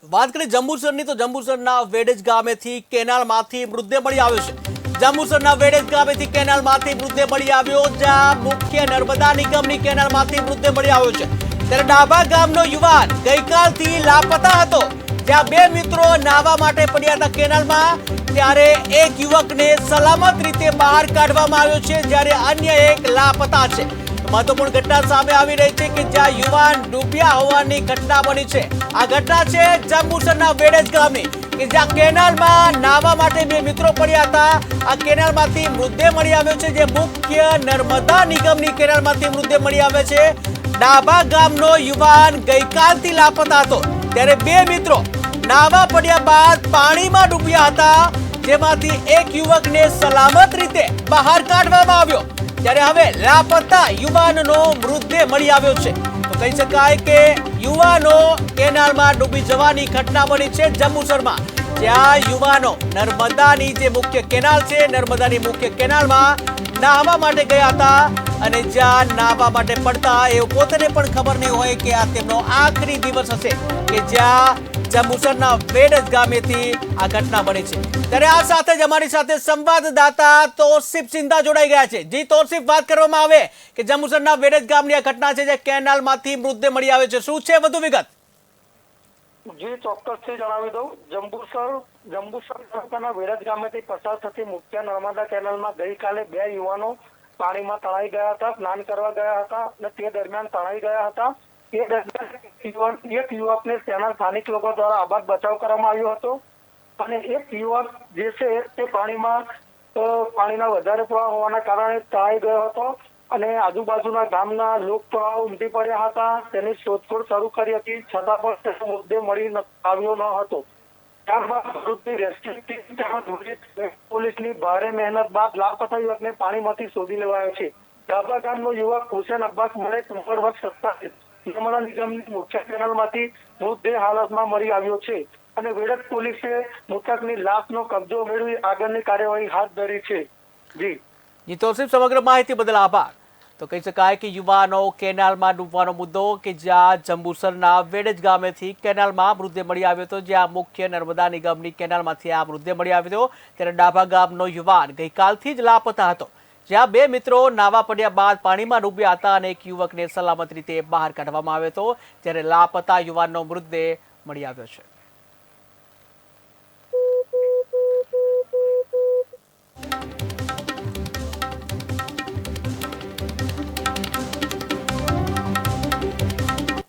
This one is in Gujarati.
વાત કરીએ જંબુસરની તો જંબુસરના વેડજ ગામેથી કેનાલમાંથી મૃતદેહ મળી આવ્યો છે। જંબુસરના વેડજ ગામેથી કેનાલમાંથી મૃતદેહ મળી આવ્યો, જ્યાં મુખ્ય નર્મદા નિગમની કેનાલમાંથી મૃતદેહ મળી આવ્યો છે। ત્યારે ડાભા ગામનો યુવાન ગઈકાલથી લાપતા હતો, જ્યાં બે મિત્રો નાહવા માટે પડ્યા હતા કેનાલમાં। ત્યારે એક યુવકને સલામત રીતે બહાર કાઢવામાં આવ્યો છે, જ્યારે અન્ય એક લાપતા છે। મહત્વપૂર્ણ ઘટના સામે આવી રહી છે કે જ્યાં યુવાન ડૂબ્યા હોવાની ઘટના બની છે। આ ઘટના છે જંબુસરના વેડજ ગામની, કે જ્યાં કેનાલમાં નાહવા માટે બે મિત્રો પડ્યા હતા। આ કેનાલમાંથી મૃતદેહ મળી આવ્યો છે, જે મુખ્ય નર્મદા નિગમની કેનાલમાંથી મૃતદેહ મળી આવ્યો છે। ડાભા ગામનો યુવાન ગઈકાલથી લાપતા હતો, ત્યારે બે મિત્રો નાહવા પડ્યા બાદ પાણીમાં ડૂબ્યા હતા, જેમાંથી એક યુવકને સલામત રીતે બહાર કાઢવામાં આવ્યો। ત્યારે હવે લાપતા યુવાનનો મૃતદેહ મળી આવ્યો છે। તો કહી શકાય કે યુવાનો કેનાલમાં ડૂબી જવાની ઘટના બની છે જંબુસરમાં, જ્યાં યુવાનો નર્મદાની જે મુખ્ય કેનાલ છે, નર્મદાની મુખ્ય કેનાલમાં નાહવા માટે ગયા હતા, અને જ્યાં નાહવા માટે પડતા એવું પોતાને પણ ખબર નહીં હોય કે આ તેમનો આખરી દિવસ હશે કે જ્યાં જંબુસરના વેડજ ગામેથી આ ઘટના બની છે। ત્યારે આ સાથે જ અમારી સાથે સંવાદદાતા તોસીફ સિંધા જોડાઈ ગયા છે। જી તોસીફ, વાત કરવામાં આવે કે જંબુસરના વેડજ ગામની આ ઘટના છે, જે કેનાલમાંથી મૃતદેહ મળી આવે છે, શું છે વધુ વિગત? જી ચોક્કસથી જણાવી દઉં। જંબુસર તાલુકાના વેડજ ગામેથી પસાર થતી મુખ્ય નર્મદા કેનાલમાં ગઈકાલે બે યુવાનો પાણીમાં તણાઈ ગયા હતા, સ્નાન કરવા ગયા હતા અને તે દરમિયાન તણાઈ ગયા હતા। એ દરમિયાન એક યુવકને ત્યાંના સ્થાનિક લોકો દ્વારા આબાદ બચાવ કરવામાં આવ્યો હતો, અને એક યુવક જે છે તે પાણીના વધારે પ્રવાહ હોવાના કારણે તણાઈ ગયો હતો, અને આજુબાજુના ગામના લોક ઉમટી પડ્યા હતા। તેની શોધખોળ શરૂ કરી હતી, છતાં પણ તેનો મૃતદેહ મળી આવ્યો ન હતો। ત્યારબાદ ભરૂચની રેસ્ક્યુ ટીમ તેમજ પોલીસની ભારે મહેનત બાદ લાપતા યુવકને પાણીમાંથી શોધી લેવાયો છે। ડાભા ગામનો યુવક હુસેન અબ્બાસ મલેક, ઉંમર વર્ષ 27, નર્મદા નિગમની મુખ્ય કેનાલમાંથી મૃતદેહ હાલતમાં મળી આવ્યો છે, અને વેડજ પોલીસે મૃતકની લાશનો કબજો મેળવી આગળની કાર્યવાહી હાથ ધરી છે। જી તોસીફ, સમગ્ર માહિતી બદલ આભાર। તો કહી શકાય કે યુવાનો કેનાલમાં ડૂબવાનો મુદ્દો કે જ્યાં જંબુસરના વેડજ ગામેથી કેનાલમાં મૃતદેહ મળી આવ્યો હતો, જ્યાં મુખ્ય નર્મદા નિગમની કેનાલમાંથી આ મૃતદેહ મળી આવ્યો હતો, ત્યારે ડાભા ગામનો યુવાન ગઈકાલથી જ લાપતા હતો, જ્યાં બે મિત્રો નાવા પડ્યા બાદ પાણીમાં ડૂબ્યા હતા, અને એક યુવકને સલામત રીતે બહાર કાઢવામાં આવ્યો હતો, ત્યારે લાપતા યુવાનનો મૃતદેહ મળી આવ્યો છે।